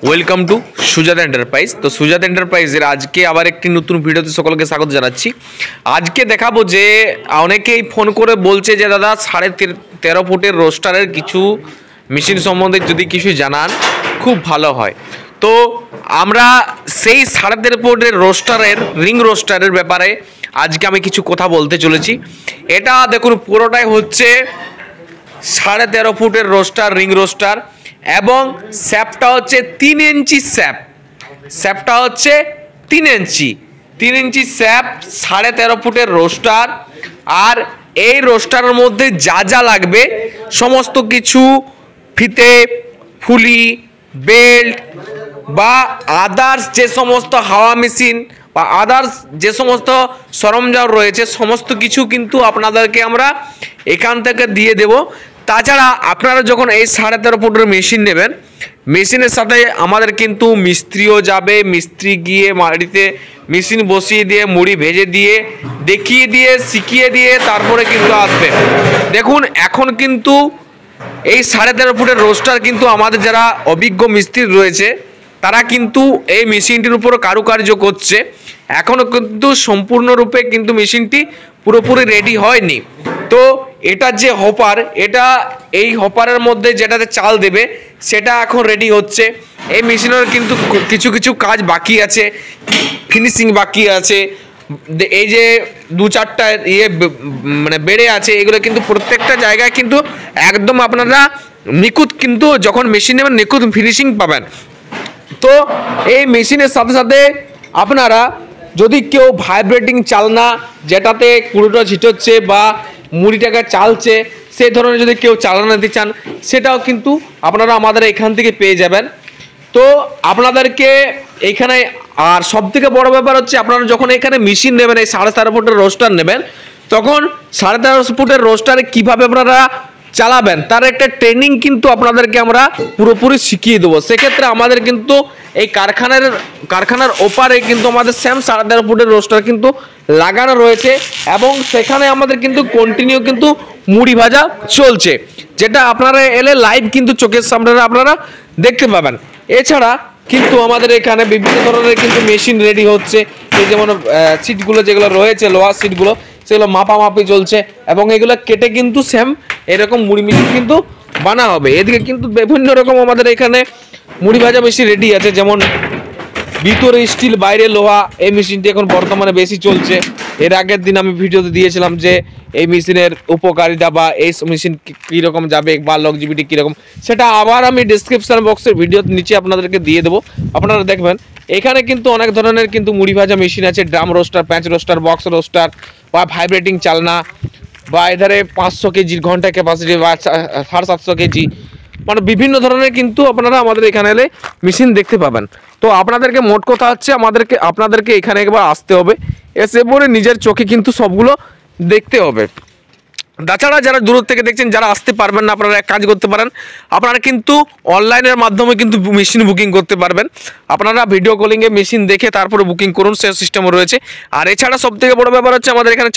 Welcome to Sujata enterprise. তো সুজাতা এন্টারপ্রাইজের আজকে আবার একটি নতুন ভিডিওতে সকলকে স্বাগত জানাচ্ছি। আজকে দেখাবো যে অনেকেই ফোন করে বলছে যে দাদা 13.5 ফুটের রোস্টারের কিছু মেশিন সম্বন্ধে যদি কিছু জানান খুব ভালো হয়। তো আমরা সেই 13.5 ফুটের রোস্টারের রিং রোস্টারের ব্যাপারে আজকে আমি কিছু কথা বলতে চলেছি। এটা দেখুন পুরোটাই হচ্ছে 13.5 ফুটের রোস্টার, রিং রোস্টার, এবং স্যাপটা হচ্ছে 3 ইঞ্চি স্যাপটা হচ্ছে 3 ইঞ্চি স্যাপ, 13.5 ফুটের রোস্টার। আর এই রোস্টারের মধ্যে যা যা লাগবে সমস্ত কিছু, ফিতে, ফুলি, বেল্ট বা আদার্স যে সমস্ত হাওয়া মেশিন বা আদার্স যে সমস্ত সরঞ্জাম রয়েছে সমস্ত কিছু কিন্তু আপনাদেরকে আমরা এখান থেকে দিয়ে দেব। তাছাড়া আপনারা যখন এই 13.5 ফুটের মেশিন নেবেন, মেশিনের সাথে আমাদের কিন্তু মিস্ত্রিও যাবে। মিস্ত্রি গিয়ে মাটিতে মেশিন বসিয়ে দিয়ে মুড়ি ভেজে দিয়ে দেখিয়ে দিয়ে শিখিয়ে দিয়ে তারপরে কিন্তু আসবে। দেখুন এখন কিন্তু এই 13.5 ফুটের রোস্টার কিন্তু আমাদের যারা অভিজ্ঞ মিস্ত্রি রয়েছে তারা কিন্তু এই মেশিনটির উপর কারুকার্য করছে। এখনও কিন্তু সম্পূর্ণরূপে কিন্তু মেশিনটি পুরোপুরি রেডি হয়নি। তো এটা যে হপার, এটা এই হপারের মধ্যে যেটাতে চাল দেবে সেটা এখন রেডি হচ্ছে। এই মেশিনের কিন্তু কিছু কিছু কাজ বাকি আছে, ফিনিশিং বাকি আছে। এই যে 2-4টা মানে বেড়ে আছে, এগুলো কিন্তু প্রত্যেকটা জায়গায় কিন্তু একদম আপনারা নিখুঁত, কিন্তু যখন মেশিন নেবেন নিখুঁত ফিনিশিং পাবেন। তো এই মেশিনের সাথে সাথে আপনারা যদি কেউ ভাইব্রেটিং চালনা, যেটাতে কুড়োটা ছিটোচ্ছে বা মুড়িটাকে চালছে, সেই ধরনের যদি কেউ চালানো নিতে চান সেটাও কিন্তু আপনারা আমাদের এখান থেকে পেয়ে যাবেন। তো আপনাদেরকে এইখানে, আর সবথেকে বড় ব্যাপার হচ্ছে আপনারা যখন এখানে মেশিন নেবেন, এই 13.5 ফুটের রোস্টার নেবেন, তখন 13.5 ফুটের রোস্টারে কীভাবে আপনারা চালাবেন তার একটা ট্রেনিং কিন্তু আপনাদেরকে আমরা পুরোপুরি শিখিয়ে দেবো। সেক্ষেত্রে আমাদের কিন্তু এই কারখানার ওপারে কিন্তু আমাদের সেম 13.5 ফুটের রোস্টার কিন্তু লাগানো রয়েছে, এবং সেখানে আমাদের কিন্তু কন্টিনিউ কিন্তু মুড়ি ভাজা চলছে, যেটা আপনারা এলে লাইভ কিন্তু চোখের সামনে আপনারা দেখতে পাবেন। এছাড়া কিন্তু আমাদের এখানে বিভিন্ন ধরনের কিন্তু মেশিন রেডি হচ্ছে। এই যেমন সিটগুলো যেগুলো রয়েছে, লোহার সিটগুলো, সেগুলো মাপামাপি চলছে, এবং এগুলো কেটে কিন্তু সেম এরকম মুড়ি মেশিন কিন্তু বানা হবে। এদিকে কিন্তু বিভিন্ন রকম আমাদের এখানে মুড়ি ভাজা মেশিন রেডি আছে, যেমন ভিতরে স্টিল বাইরে লোহা। এই মেশিনটি এখন বর্তমানে বেশি চলছে। এর আগের দিন আমি ভিডিওতে দিয়েছিলাম যে এই মেশিনের উপকারিতা বা এই মেশিন কীরকম যাবে বা লংজিভিটি কীরকম, সেটা আবার আমি ডিসক্রিপশন বক্সের ভিডিওর নিচে আপনাদেরকে দিয়ে দেবো, আপনারা দেখবেন। এখানে কিন্তু অনেক ধরনের কিন্তু মুড়ি ভাজা মেশিন আছে, ড্রাম রোস্টার, প্যাঁচ রোস্টার, বক্স রোস্টার বা ভাইব্রেটিং চালনা, বা এধারে 500 কেজির ঘন্টা ক্যাপাসিটি বা 750 কেজি, মানে বিভিন্ন ধরনের কিন্তু আপনারা আমাদের এখানে এলে মেশিন দেখতে পাবেন। তো আপনাদেরকে মোট কথা হচ্ছে আপনাদেরকে এখানে একবার আসতে হবে, এসে পরে নিজের চোখে কিন্তু সবগুলো দেখতে হবে। তাছাড়া যারা দূর থেকে দেখছেন, যারা আসতে পারবেন না, আপনারা এক কাজ করতে পারেন, আপনারা কিন্তু অনলাইনের মাধ্যমে কিন্তু মেশিন বুকিং করতে পারবেন। আপনারা ভিডিও কলিংয়ে মেশিন দেখে তারপরে বুকিং করুন, সে সিস্টেমও রয়েছে। আর এছাড়া সবথেকে বড় ব্যাপার হচ্ছে আমাদের এখানে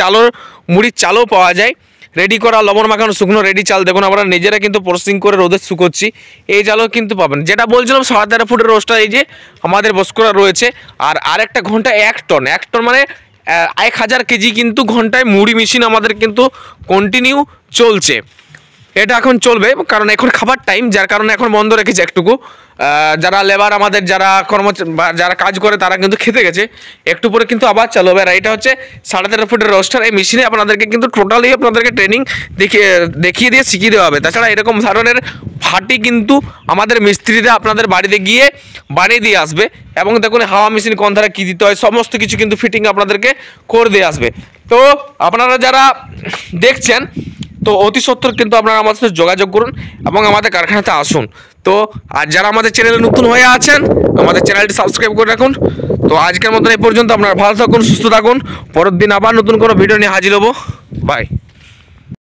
মুড়ির চালও পাওয়া যায়, রেডি করা লবণ মাখানো শুকনো রেডি চাল। দেখুন আমরা নিজেরা কিন্তু প্রসেসিং করে রোদে শুকোচ্ছি, এই চালও কিন্তু পাবেন। যেটা বলছিলাম 13.5 ফুটের রোস্টার এই যে আমাদের বস করা রয়েছে। আর আরেকটা ঘন্টা 1 টন মানে 1000 কেজি কিন্তু ঘন্টায় মুড়ি মেশিন আমাদের কিন্তু কন্টিনিউ চলছে। এটা এখন চলবে, কারণ এখন খাবার টাইম, যার কারণে এখন বন্ধ রেখেছে একটুকু। যারা লেবার আমাদের যারা যারা কাজ করে তারা কিন্তু খেতে গেছে, একটু পরে কিন্তু আবার চালু হবে। আর এটা হচ্ছে 13.5 ফুটের রোস্টার। এই মেশিনে আপনাদেরকে কিন্তু টোটালি আপনাদেরকে ট্রেনিং দেখিয়ে দিয়ে শিখিয়ে দেওয়া হবে। তাছাড়া এরকম ধরনের ফাটি কিন্তু আমাদের মিস্ত্রিরা আপনাদের বাড়িতে গিয়ে বানিয়ে দিয়ে আসবে, এবং দেখুন হাওয়া মেশিন কোন ধারে কী দিতে হয় সমস্ত কিছু কিন্তু ফিটিং আপনাদেরকে করে দিয়ে আসবে। তো আপনারা যারা দেখছেন, তো অতি সত্বর কিন্তু আপনারা আমাদের সাথে যোগাযোগ করুন এবং আমাদের কারখানাতে আসুন। তো আর যারা আমাদের চ্যানেলে নতুন হয়ে আছেন, আমাদের চ্যানেলটি সাবস্ক্রাইব করে রাখুন। তো আজকের মতন এই পর্যন্ত, আপনারা ভালো থাকুন, সুস্থ থাকুন। পরের দিন আবার নতুন কোনো ভিডিও নিয়ে হাজির হব। বাই।